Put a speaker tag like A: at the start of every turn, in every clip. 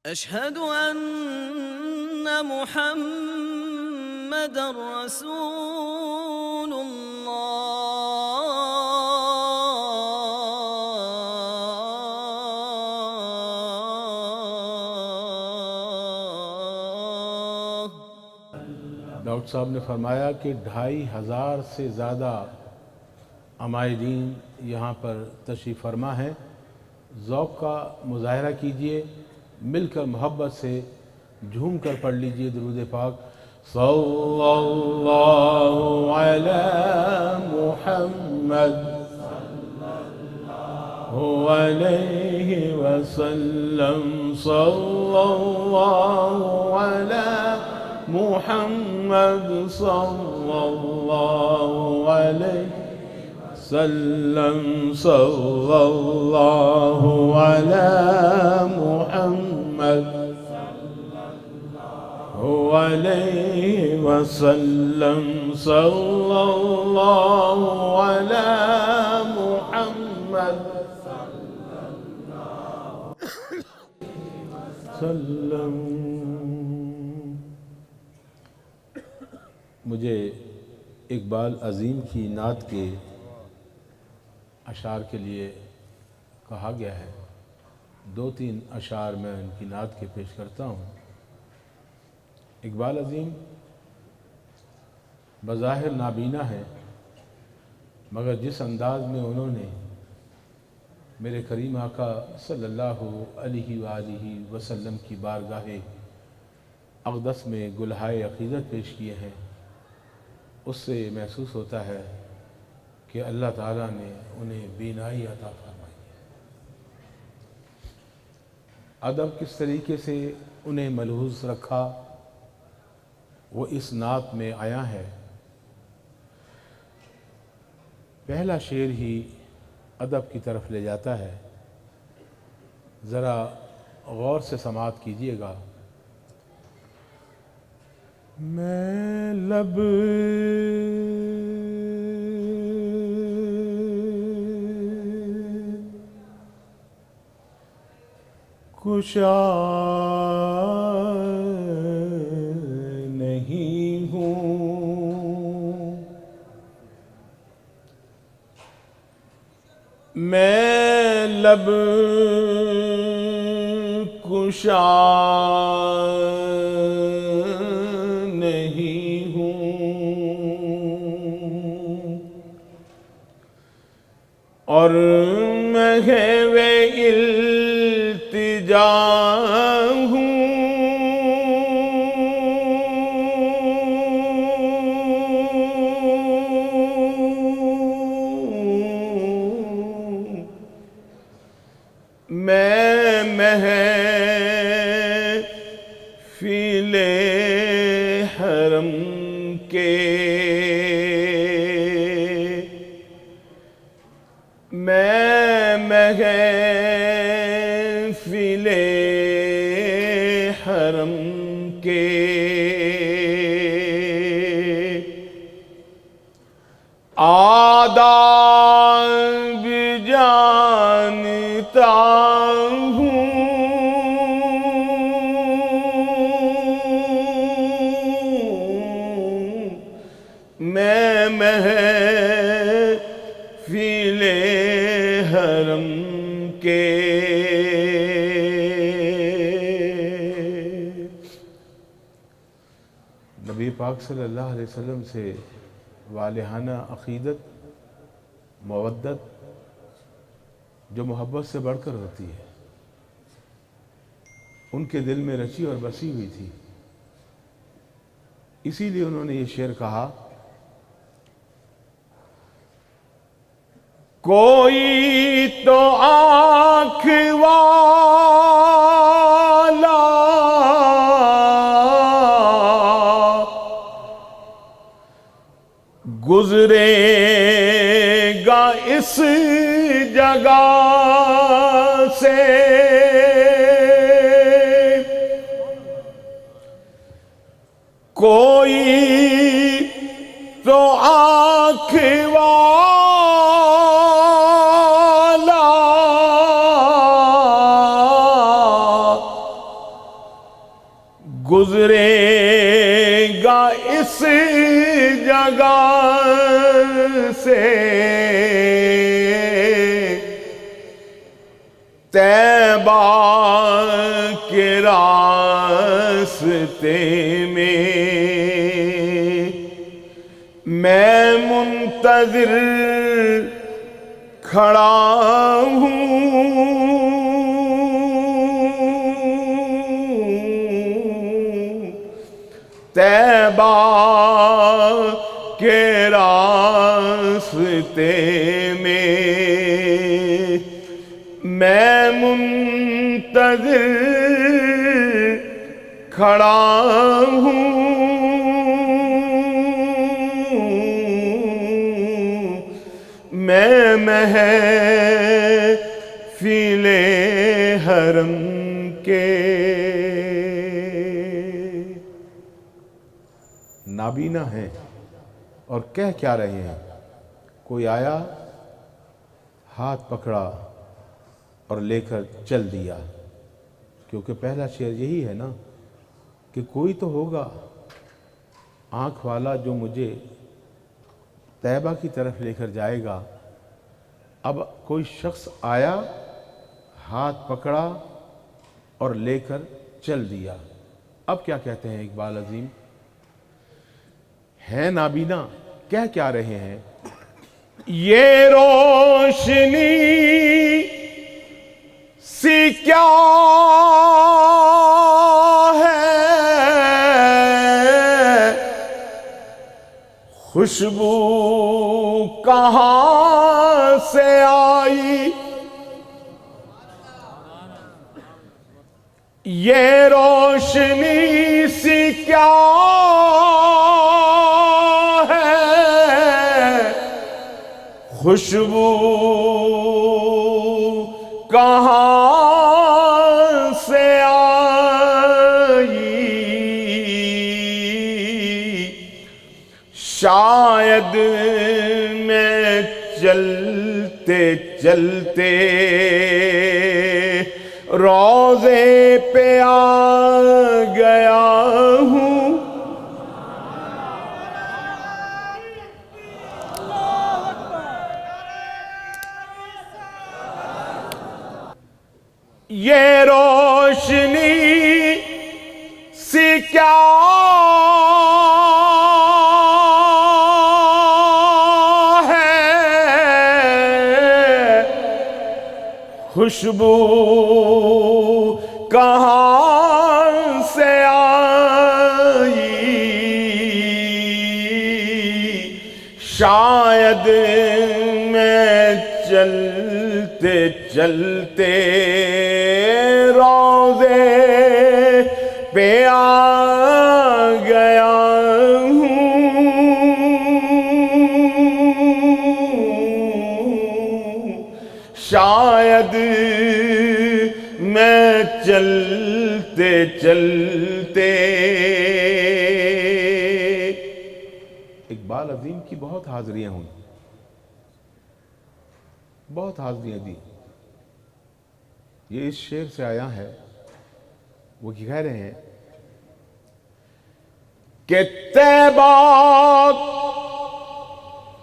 A: أشهد أن محمد رسول الله۔
B: ڈاکٹر صاحب نے فرمایا کہ 2500 سے زیادہ عمائدین یہاں پر تشریف فرما ہیں۔ ذوق کا مظاہرہ کیجئے، مل کر محبت سے جھوم کر پڑھ لیجئے درود پاک۔ صلی اللہ علی محمد علیہ وسلم، صلی اللہ علی محمد صلی اللہ علیہ وسلم، صلی اللہ علی محمد علیہ وسلم، صلی اللہ علی محمد وسلم۔ مجھے اقبال عظیم کی نعت کے اشعار کے لیے کہا گیا ہے، 2-3 اشعار میں ان کی نعت کے پیش کرتا ہوں۔ اقبال عظیم بظاہر نابینا ہے، مگر جس انداز میں انہوں نے میرے کریم آقا صلی اللہ علیہ وآلہ وسلم کی بارگاہ اقدس میں گلہائے عقیدت پیش کیے ہیں، اس سے محسوس ہوتا ہے کہ اللہ تعالیٰ نے انہیں بینائی عطا فرمائی ہے۔ ادب کس طریقے سے انہیں ملحوظ رکھا وہ اس نعت میں آیا ہے۔ پہلا شعر ہی ادب کی طرف لے جاتا ہے، ذرا غور سے سماعت کیجئے گا۔ میں لب کشا نہیں ہوں، میں لب کشا نہیں ہوں، اور محو التجا ہوں، میں محفل حرم کے، میں محفل حرم کے آداب جانتا ہوں، میں محفل حرم کے نبی پاک صلی اللہ علیہ وسلم سے والہانہ عقیدت، مودت جو محبت سے بڑھ کر ہوتی ہے، ان کے دل میں رچی اور بسی ہوئی تھی۔ اسی لیے انہوں نے یہ شعر کہا، کوئی تو آنکھ والا گزرے گا اس جگہ سے، کوئی تو آنکھ والا گزرے گا اس جگہ سے طیبہ کے راستے میں میں منتظر کھڑا ہوں طیبہ کے راستے میں میں منتظر کھڑا ہوں میں محفل حرم کے نابینا ہیں اور کہہ کیا رہے ہیں. کوئی آیا ہاتھ پکڑا اور لے کر چل دیا. کیونکہ پہلا شعر یہی ہے نا کہ کوئی تو ہوگا آنکھ والا جو مجھے طیبہ کی طرف لے کر جائے گا. اب کوئی شخص آیا ہاتھ پکڑا اور لے کر چل دیا. اب کیا کہتے ہیں اقبال عظیم؟ ہے نابینا کہہ کیا رہے ہیں؟ یہ روشنی سی کیا ہے خوشبو کہاں سے آئی یہ روشنی سی کیا خوشبو کہاں سے آئی شاید میں چلتے چلتے روضے پہ آ گیا ہوں یہ روشنی سی کیا ہے خوشبو کہاں سے آئی شاید میں چلتے چلتے روضے پہ آ گیا ہوں شاید میں چلتے چلتے اقبال عظیم کی بہت حاضریاں ہوئیں بہت حاضریاں دی. یہ اس شعر سے آیا ہے. وہ کہہ رہے ہیں کہ طیبہ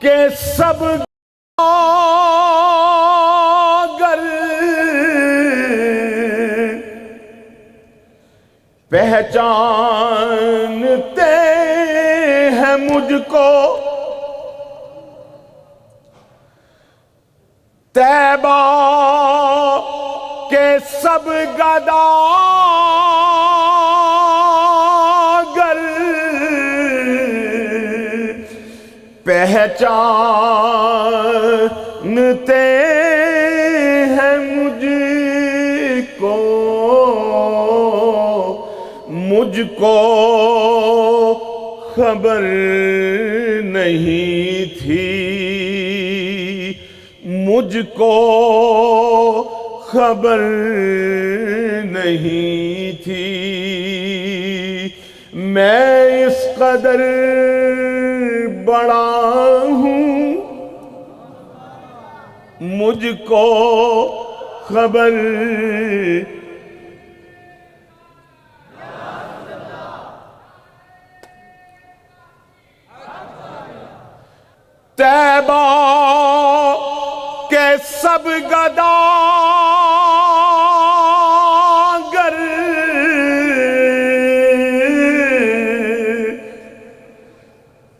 B: کے سب گر پہچانتے ہیں مجھ کو طیبہ کے سب گداگر پہچانتے ہیں مجھ کو خبر نہیں تھی مجھ کو خبر نہیں تھی میں اس قدر بڑا ہوں مجھ کو خبر طیبہ کے سب گداگر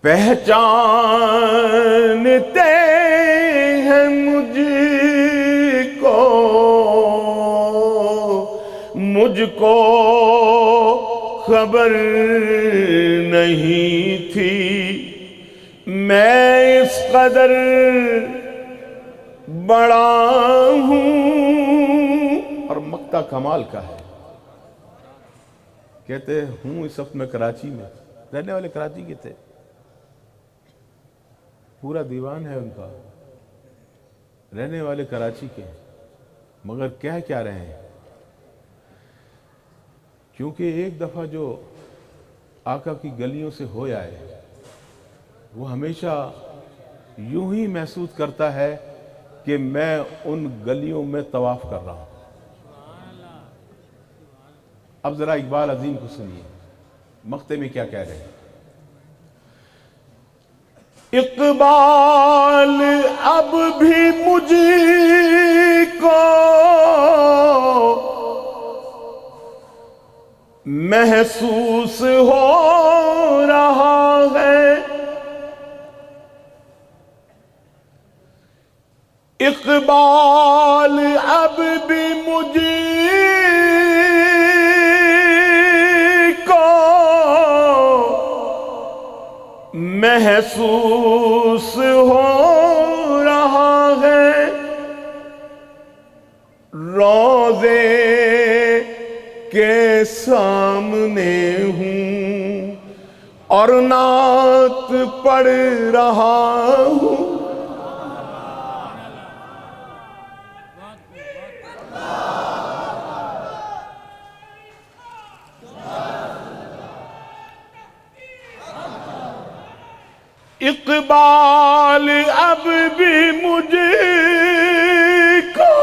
B: پہچانتے ہیں مجھ کو خبر نہیں تھی میں اس قدر بڑا ہوں. اور مقطع کمال کا ہے. کہتے ہوں اس وقت میں کراچی میں، رہنے والے کراچی کے تھے، پورا دیوان ہے ان کا، رہنے والے کراچی کے، مگر کہہ کیا رہے ہیں؟ کیونکہ ایک دفعہ جو آقا کی گلیوں سے ہو آئے وہ ہمیشہ یوں ہی محسوس کرتا ہے کہ میں ان گلیوں میں طواف کر رہا ہوں. اب ذرا اقبال عظیم کو سنیے مقطع میں کیا کہہ رہے ہیں. اقبال اب بھی مجھ کو محسوس ہو رہا ہے، اقبال اب بھی مجھ کو محسوس ہو رہا ہے، روضے کے سامنے ہوں اور نعت پڑھ رہا ہوں. اقبال اب بھی مجھ کو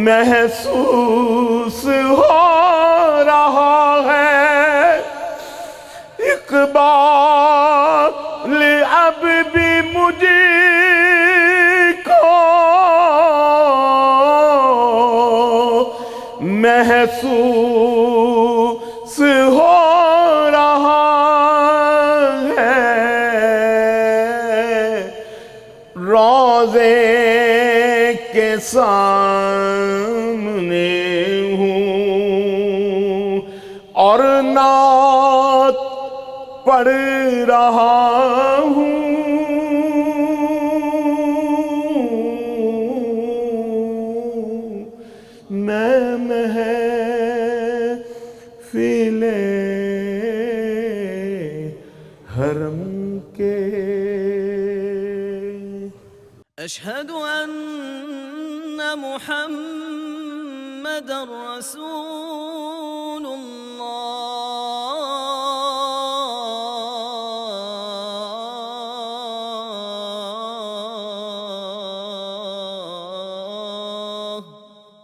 B: محسوس ہو رہا ہے، اقبال اب بھی مجھ کو محسوس ہو رہا ہے، روضے کے سامنے ہوں اور نعت پڑھ رہا ہوں. میں محفل حرم کے
A: أشهد أن محمد رسول